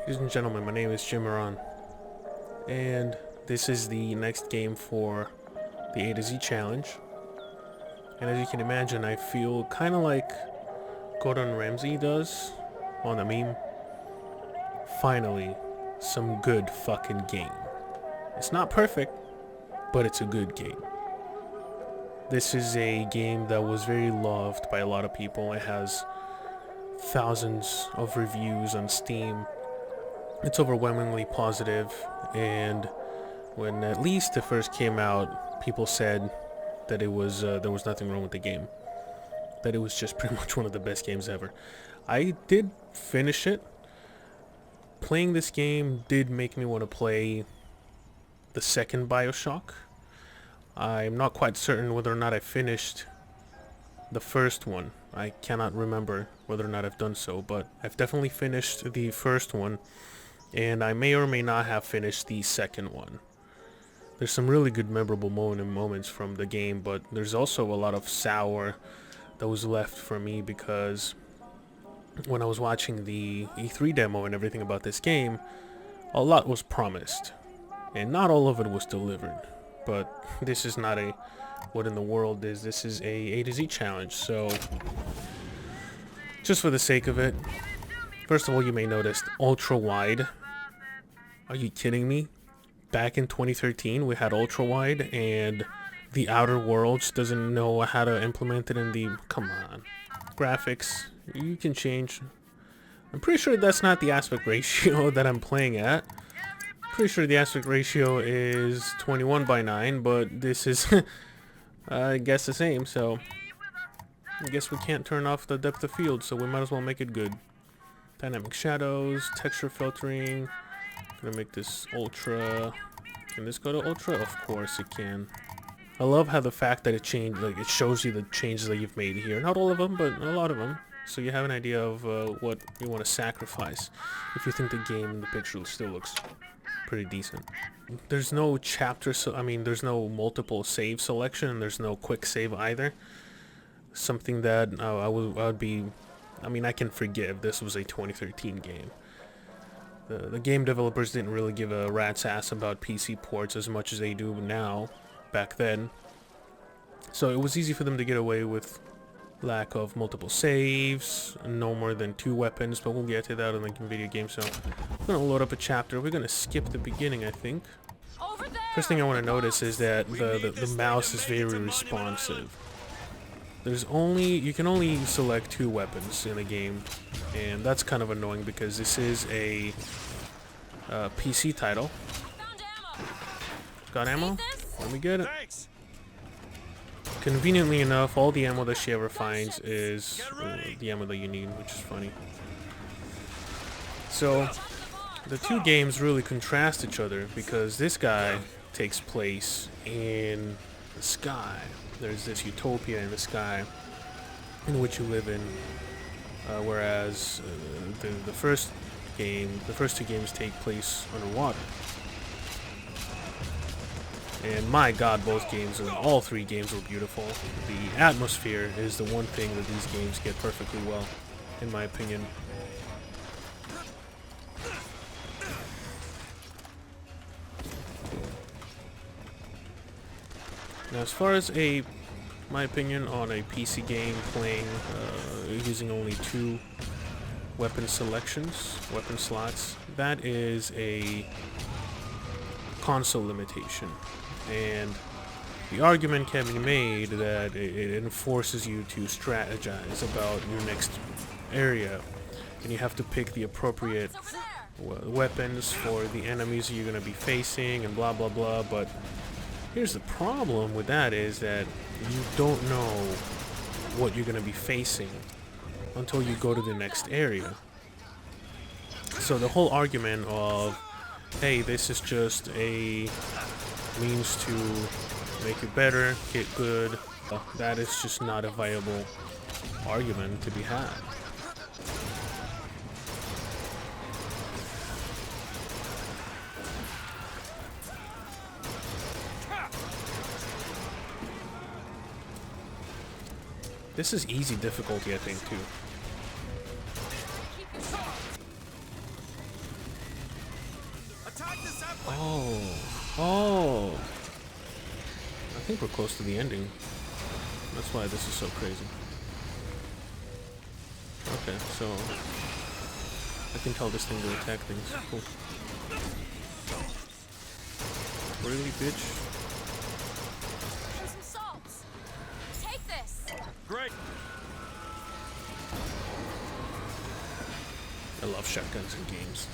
Ladies and gentlemen, my name is Jim Moran, and this is the next game for the A to Z challenge. And as you can imagine, I feel kind of like Gordon Ramsay does on the meme. Finally, some good fucking game. It's not perfect, but it's a good game. This is a game that was very loved by a lot of people. It has thousands of reviews on Steam. It's overwhelmingly positive, and when at least it first came out, people said that it was there was nothing wrong with the game, that it was just pretty much one of the best games ever. I did finish it. Playing this game did make me want to play the second Bioshock. I'm not quite certain whether or not I finished the first one. I cannot remember whether or not I've done so, but I've definitely finished the first one, and I may or may not have finished the second one. There's some really good memorable moments from the game, but there's also a lot of sour that was left for me because when I was watching the E3 demo and everything about this game, a lot was promised, and not all of it was delivered. But this is not a what in the world is. This is a to Z challenge, so just for the sake of it, first of all, you may notice ultra wide. Are you kidding me? Back in 2013, we had ultra wide, and the Outer Worlds doesn't know how to implement it in the... Come on. Graphics, you can change. I'm pretty sure that's not the aspect ratio that I'm playing at. Pretty sure the aspect ratio is 21:9, but this is, I guess, the same, so I guess we can't turn off the depth of field, so we might as well make it good. Dynamic shadows, texture filtering. Gonna make this ultra. Can this go to ultra? Of course it can. I love how the fact that it changed, like it shows you the changes that you've made here. Not all of them, but a lot of them. So you have an idea of what you want to sacrifice if you think the game and the picture still looks pretty decent. There's no chapter, so I mean, there's no multiple save selection, and there's no quick save either. Something that I would be. I mean, I can forgive. This was a 2013 game. The game developers didn't really give a rat's ass about PC ports as much as they do now, back then. So it was easy for them to get away with lack of multiple saves, no more than 2 weapons, but we'll get to that in the video game. So I'm going to load up a chapter. We're going to skip the beginning, I think. First thing I want to notice is that the mouse is very responsive. You can only select 2 weapons in a game, and that's kind of annoying because this is a PC title. Got ammo? Let me get it. Conveniently enough, all the ammo that she ever finds is the ammo that you need, which is funny. So, the 2 games really contrast each other because this guy takes place in the sky. There's this utopia in the sky in which you live in, whereas the first 2 games take place underwater. And my god, both games, all 3 games were beautiful. The atmosphere is the one thing that these games get perfectly well, in my opinion. Now, as far as my opinion on a PC game playing using only 2 weapon slots, that is a console limitation. And the argument can be made that it enforces you to strategize about your next area, and you have to pick the appropriate weapons for the enemies you're going to be facing, and blah blah blah. But here's the problem with that is that you don't know what you're going to be facing until you go to the next area. So the whole argument of, hey, this is just a means to make it better, get good, that is just not a viable argument to be had. This is easy difficulty, I think, too. Oh. I think we're close to the ending. That's why this is so crazy. Okay, so I can tell this thing will attack things. Cool. Really, bitch? And some salts. Take this. Great. I love shotguns in games.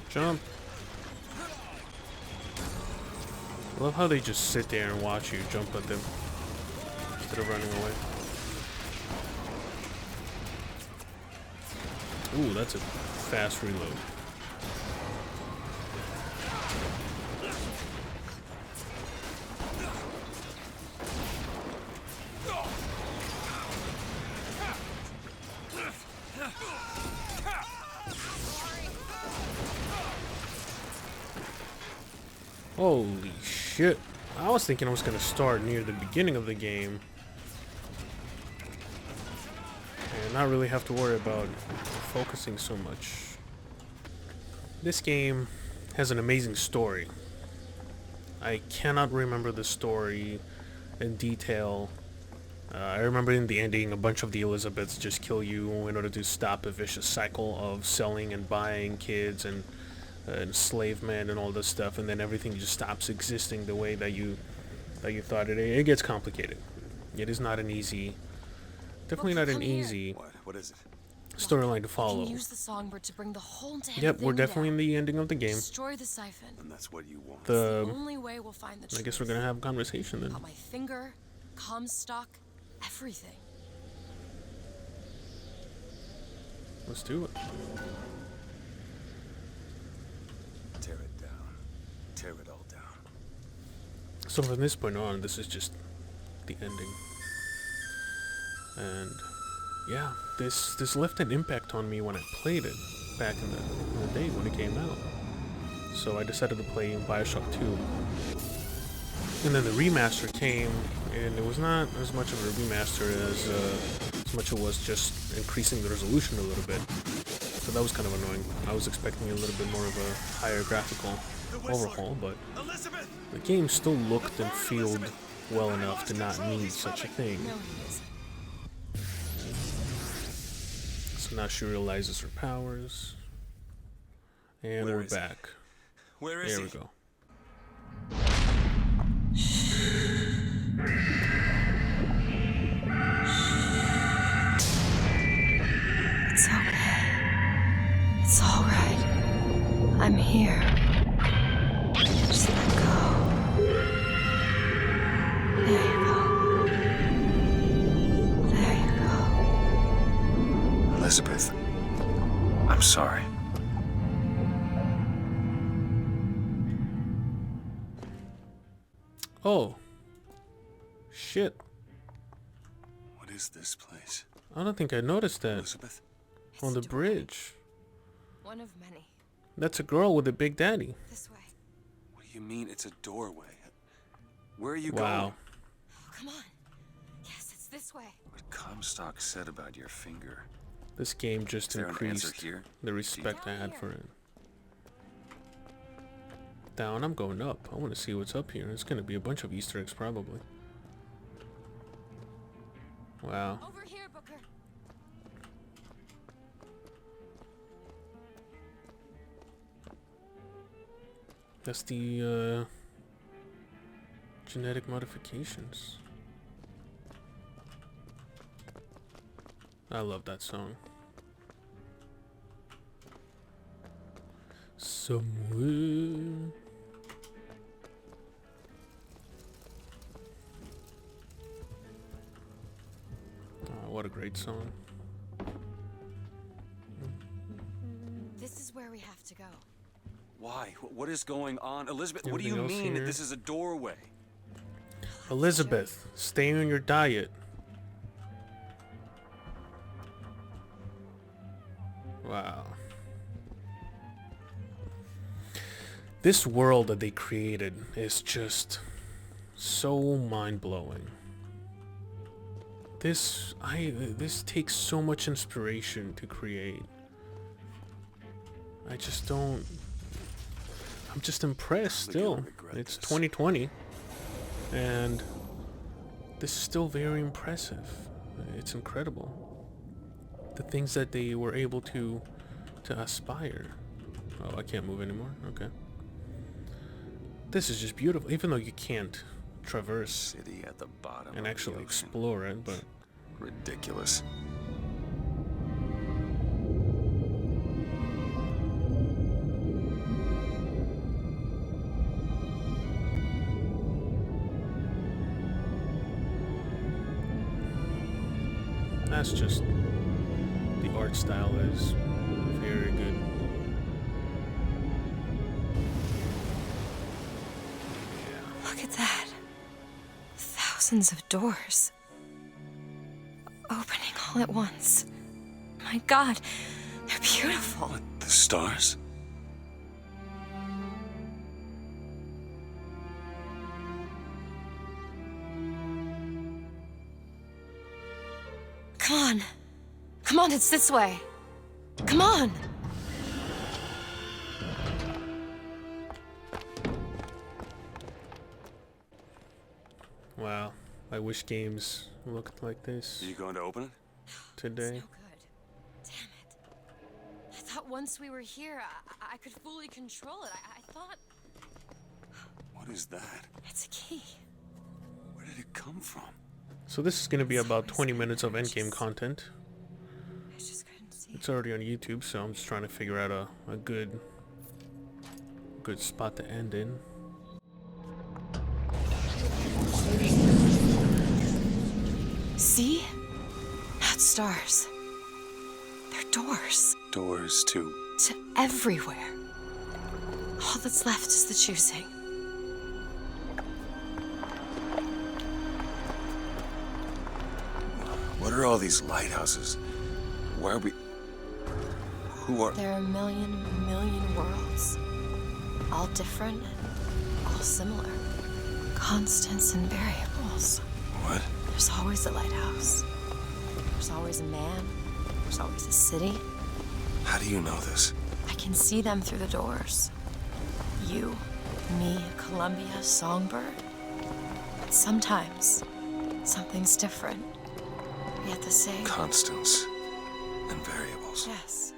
Jump. I love how they just sit there and watch you jump at them instead of running away. Ooh, that's a fast reload. Holy shit. I was thinking I was going to start near the beginning of the game and not really have to worry about focusing so much. This game has an amazing story. I cannot remember the story in detail. I remember in the ending a bunch of the Elizabeths just kill you in order to stop a vicious cycle of selling and buying kids and enslavement and all this stuff, and then everything just stops existing the way that you thought it. It gets complicated. It is not an easy, definitely not an easy What is it? storyline to follow. You can use the songbird to bring the whole damn Yep, we're thing definitely in down. the ending of the game. Destroy the siphon. And that's what you want. The only way we'll find the truth. I guess we're gonna have a conversation then. Got my finger, Comstock, everything. Let's do it. Tear it down. Tear it all down. So from this point on, this is just the ending. And yeah, this left an impact on me when I played it back in the day when it came out. So I decided to play Bioshock 2. And then the remaster came, and it was not as much of a remaster as much it was just increasing the resolution a little bit. So that was kind of annoying. I was expecting a little bit more of a higher graphical overhaul, but the game still looked and felt well enough to not need such a thing. No, he isn't. So now she realizes her powers. And Where we're is he? back. Where is There he? we go. It's okay. It's all right. I'm here. Just let go. There you go. There you go. Elizabeth, I'm sorry. Oh. Shit. What is this place? I don't think I noticed that Elizabeth? on the It's a doorway. bridge. One of many. That's a girl with a big daddy. This way. What do you mean it's a doorway? Where are you Wow. going? Oh, come on. Yes, it's this way. What Comstock said about your finger. This game just Is there an answer increased here? the respect I had for it. Down, I'm going up. I want to see what's up here. It's going to be a bunch of Easter eggs, probably. Wow. Over here, Booker. That's the, genetic modifications. I love that song. Somewhere. Oh, what a great song. This is where we have to go. Why? What is going on? Elizabeth, what do Anything you else mean here? this is a doorway? Elizabeth, stay on your diet. Wow. This world that they created is just so mind-blowing. This takes so much inspiration to create. I'm just impressed still. It's 2020 and this is still very impressive. It's incredible. The things that they were able to aspire. Oh, I can't move anymore. Okay. This is just beautiful, even though you can't traverse City at the bottom and of actually the ocean. explore it, but Ridiculous. that's just, the art style is very good. Look at that. Thousands of doors. Opening all at once. My God, they're beautiful. What, the stars? Come on. Come on, it's this way. Come on. Wow, I wish games looked like this Are you going to open it? today. No good. Damn it. I thought once we were here, I could fully control it. I thought What is that? it's a key. Where did it come from? So this is going to be about 20 minutes of endgame content. I just couldn't see It's already on YouTube, so I'm just trying to figure out a good spot to end in. See? Not stars. They're doors. Doors to... To everywhere. All that's left is the choosing. What are all these lighthouses? Why are we... Who are... There are a million worlds. All different, all similar. Constants and variables. What? There's always a lighthouse. There's always a man. There's always a city. How do you know this? I can see them through the doors. You, me, Columbia, Songbird. But sometimes, something's different. Yet the same. Constants and variables. Yes.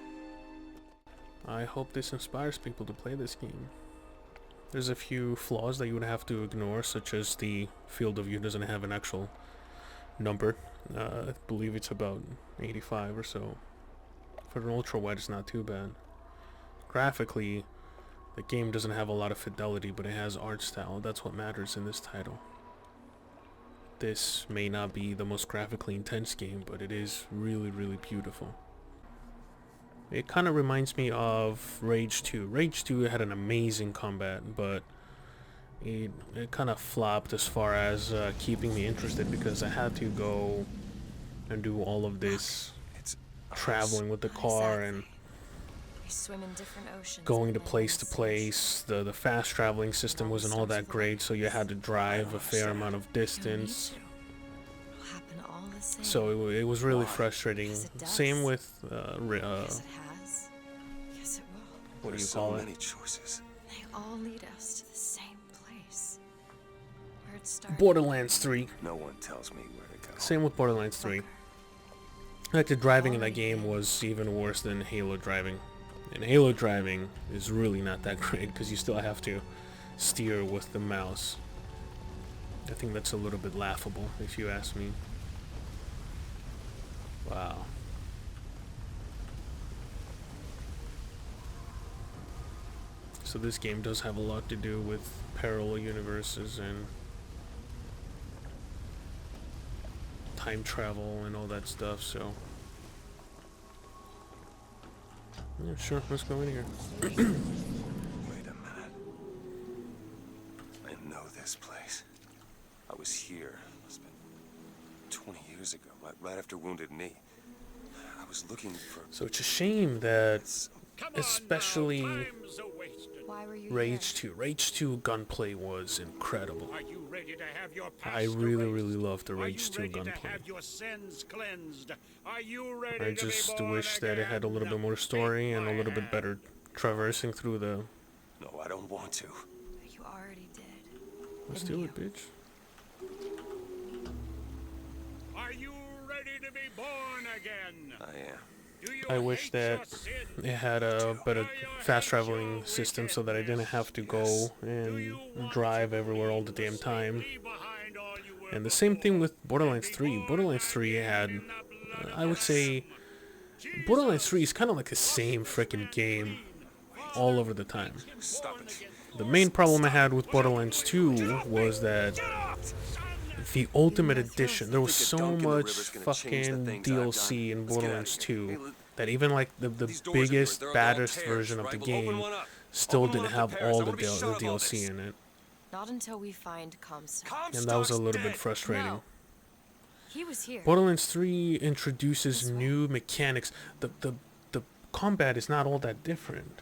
I hope this inspires people to play this game. There's a few flaws that you would have to ignore, such as the field of view doesn't have an actual number. I believe it's about 85 or so. For an ultra wide, it's not too bad. Graphically, the game doesn't have a lot of fidelity, but it has art style. That's what matters in this title. This may not be the most graphically intense game, but it is really, really beautiful. It kind of reminds me of Rage 2. Rage 2 had an amazing combat, but it kind of flopped as far as keeping me interested, because I had to go and do all of this It's traveling with the car and We swim in different oceans. going to and live place in to the same place. The fast traveling system wasn't all that great, so you had to drive a fair amount of You don't need distance. to. It'll happen all the same. So it was really frustrating. Because it does. Same with Yes, it has. Yes, it will. what do you There's so call it? many choices. They all lead us to the same place. Where it started. Borderlands 3. No one tells me where to go. Same with Borderlands 3. Like the driving in that game was even worse than Halo driving. And Halo driving is really not that great because you still have to steer with the mouse. I think that's a little bit laughable if you ask me. Wow. So this game does have a lot to do with parallel universes and time travel and all that stuff, so yeah, sure, let's go in here. Wait a minute. I know this place. I was here. It's been 20 years ago, right after Wounded Knee. I was looking for... So it's a shame that, especially Why were you Rage here? 2. Rage 2 gunplay was incredible. Are you ready to have your past I really, erased? really loved the Are Rage you 2 ready to gunplay. have your sins cleansed? Are you ready I to just be born wish that it had a little bit more again? story and a Take little my bit better traversing through the... No, I don't want to. You already did. Let's Didn't do you? it, bitch. Are you ready to be born again? I am. Do you I wish hate that your sin? it had a better Do you fast hate traveling your system so that I didn't have to go Yes. Do and you want drive to everywhere all the leave damn time. leave behind all you were And the same thing before? with Borderlands 3. Borderlands 3 had, I would say, Borderlands 3 is kind of like the same freaking game all over the time. Stop it. The main problem I had with Borderlands 2 was that the Ultimate Edition, there was so much fucking DLC in Borderlands 2 that even like the biggest, baddest version of the game still didn't have all the DLC in it. Not until we find Comstock. And that was a little bit frustrating. No. He was here. Borderlands 3 introduces new mechanics. The combat is not all that different.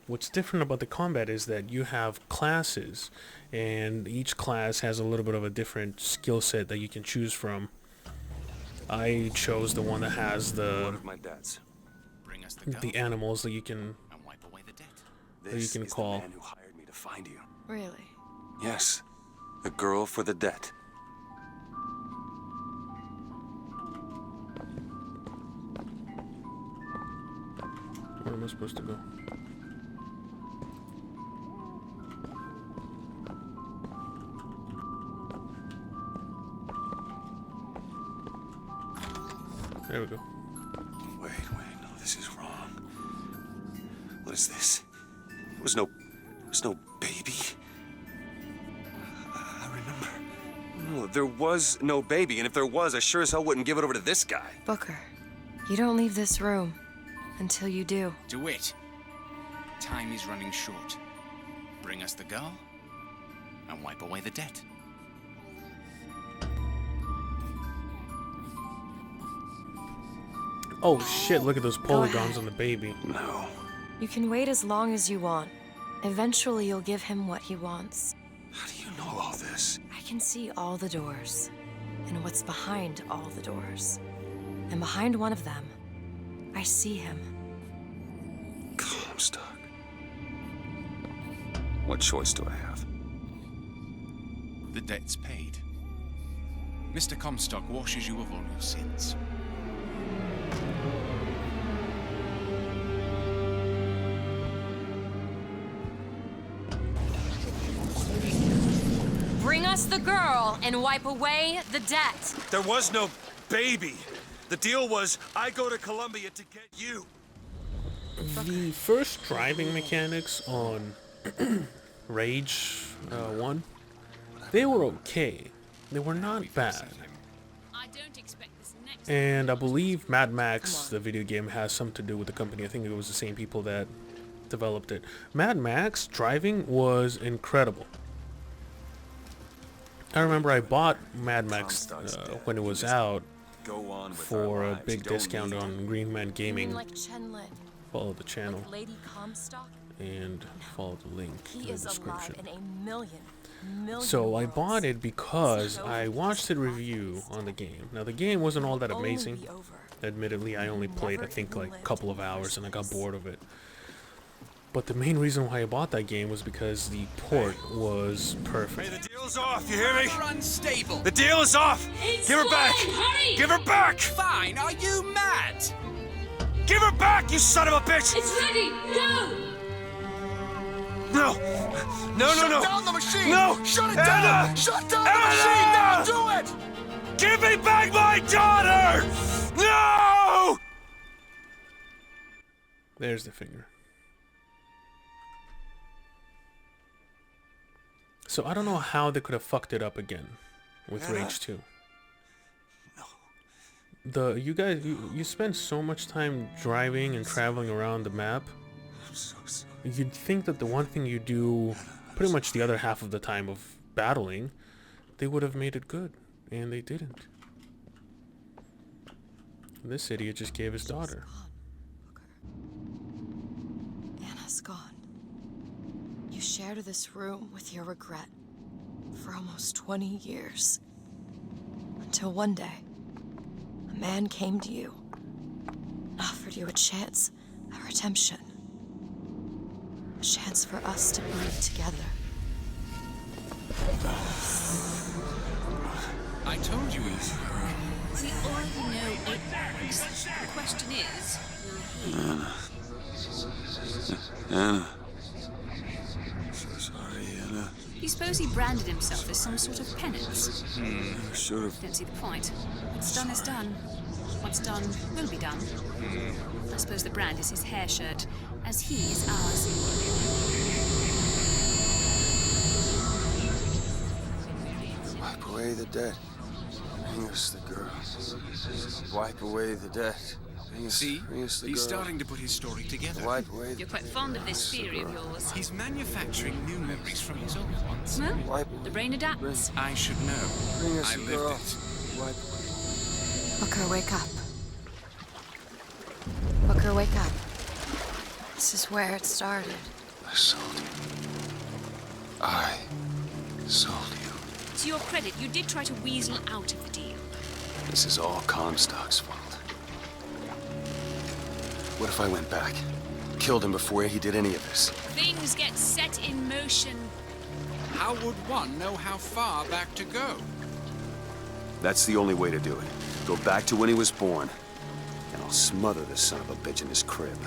What's different about the combat is that you have classes, and each class has a little bit of a different skill set that you can choose from. I chose the one that has One of my dads. Bring us the girl the animals that you can and wipe away the debt. This can is call. the man who hired me to find you. Really? Yes. The girl for the debt. Where am I supposed to go? There we go. Wait, no, this is wrong. What is this? There was no baby. I remember. No, there was no baby, and if there was, I sure as hell wouldn't give it over to this guy. Booker, you don't leave this room until you do. DeWitt, time is running short. Bring us the girl and wipe away the debt. Oh shit, look at those polygons on the baby. No. You can wait as long as you want. Eventually, you'll give him what he wants. How do you know all this? I can see all the doors, and what's behind all the doors. And behind one of them, I see him. Comstock. What choice do I have? The debt's paid. Mr. Comstock washes you of all your sins. Bring us the girl and wipe away the debt. There was no baby. The deal was I go to Columbia to get you. The first driving mechanics on Rage 1, they were okay. They were not bad. I don't expect this next And I believe Mad Max, the video game, has something to do with the company. I think it was the same people that developed it. Mad Max driving was incredible. I remember I bought Mad Max when it was out Go on with for our a lives. big You don't discount need on Green Man You Gaming. mean like Chen Lin, Follow the channel like Lady Comstock? and follow the link in He the is alive description. in a million So I worlds. bought it because So I watched a review on the game. Now the game wasn't all that It'll only amazing. be over. Admittedly, I only played I Never think even like a lived couple in of the hours first and I got place. bored of it. But the main reason why I bought that game was because the port was perfect. Hey, the deal's off. You hear me? You're unstable. The deal is off. Give her back. Hurry! Give her back. Fine, are you mad? Give her back, you son of a bitch. It's ready! Go! No. No, no, no. Shut down the machine! No. Shut it Anna! down! Shut down the Anna! machine! Now do it! Give me back my daughter. No. There's the finger. So I don't know how they could have fucked it up again with Anna? Rage 2. You guys, you spend so much time driving and traveling around the map. I'm so sorry. You'd think that the one thing you do pretty much the other half of the time of battling, they would have made it good, and they didn't. This idiot just gave his daughter. Anna's gone. You shared this room with your regret for almost 20 years. Until one day, a man came to you and offered you a chance at redemption. A chance for us to be together. I told you easy. We already know it works. The question is, will he? Anna. So sorry, Anna. Do you suppose he branded himself as some sort of penance? I should have. Don't see the point. What's done is done. What's done will be done. I suppose the brand is his hair shirt, as he is ours. Wipe away the debt. Bring us the girl. Wipe away the debt. See? Bring us the He's girl. starting to put his story together. Wipe away the You're quite fond of this theory of yours. He's manufacturing new memories from his old ones. Well, Wipe the brain adapts. I should know. Bring us I the lived girl. it. Wipe. Booker, wake up. Booker, wake up. This is where it started. I sold you. I sold you. To your credit, you did try to weasel out of the deal. This is all Comstock's fault. What if I went back? Killed him before he did any of this? Things get set in motion. How would one know how far back to go? That's the only way to do it. Go back to when he was born, and I'll smother this son of a bitch in his crib.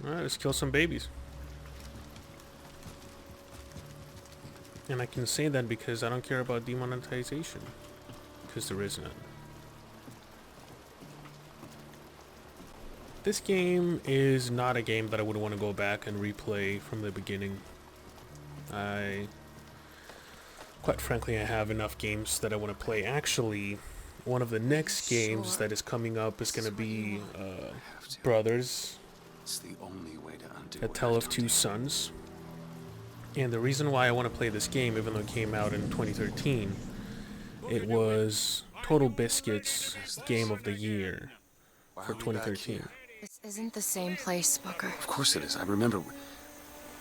Alright, let's kill some babies. And I can say that because I don't care about demonetization. Because there is none. This game is not a game that I would want to go back and replay from the beginning. Quite frankly, I have enough games that I want to play. Actually, one of the next games that is coming up is going to be Brothers, It's the only way to undo A what Tale I've of done Two to you. Sons. And the reason why I want to play this game, even though it came out in 2013, it was Total Biscuit's Game of the Year Why for are we back 2013. here? This isn't the same place, Booker. Of course it is. I remember. Are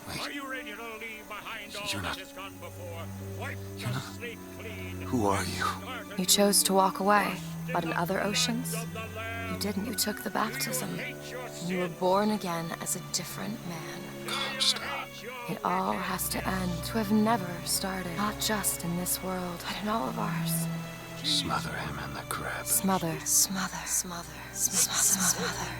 Wait, you ready to leave behind all You're not- that has gone before? Wipe the slate clean. who are you? You chose to walk away, but in other oceans, you didn't. You took the baptism. You were born again as a different man. Stop. It all has to end. To have never started, not just in this world, but in all of ours. Smother him in the crib. Smother, smother, smother, smother, smother.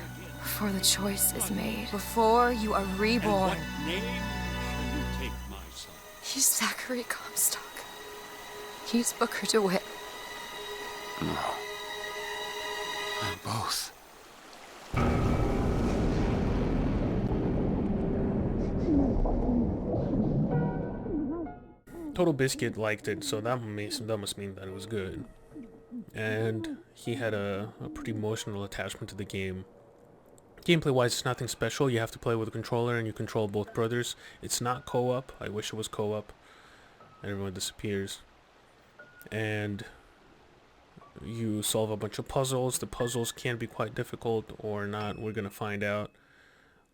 Before the choice is made, before you are reborn. Name shall you take, my son? He's Zachary Comstock. He's Booker DeWitt. No. I'm both. Total Biscuit liked it, so that must mean that it was good. And he had a pretty emotional attachment to the game. Gameplay-wise, it's nothing special. You have to play with a controller, and you control both brothers. It's not co-op. I wish it was co-op. And everyone disappears. And you solve a bunch of puzzles. The puzzles can be quite difficult or not. We're going to find out.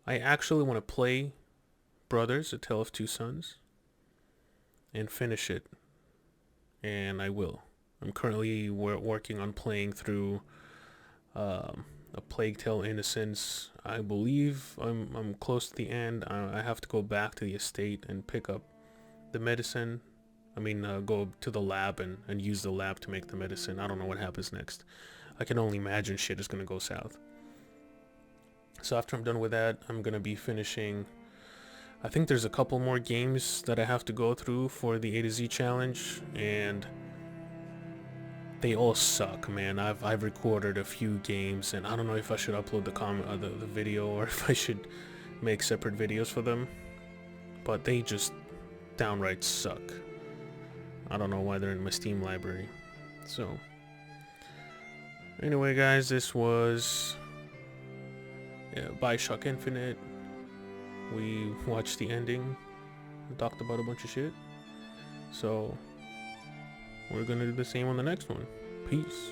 I actually want to play Brothers, A Tale of Two Sons, and finish it. And I will. I'm currently working on playing through A Plague Tale: Innocence. I believe I'm close to the end. I have to go back to the estate and pick up the medicine. I mean, go to the lab and use the lab to make the medicine. I don't know what happens next. I can only imagine shit is gonna go south. So after I'm done with that, I'm gonna be finishing. I think there's a couple more games that I have to go through for the A to Z challenge, and they all suck, man. I've recorded a few games, and I don't know if I should upload the video or if I should make separate videos for them. But they just downright suck. I don't know why they're in my Steam library. So anyway, guys, this was Bioshock Infinite. We watched the ending and talked about a bunch of shit. So we're gonna do the same on the next one. Peace.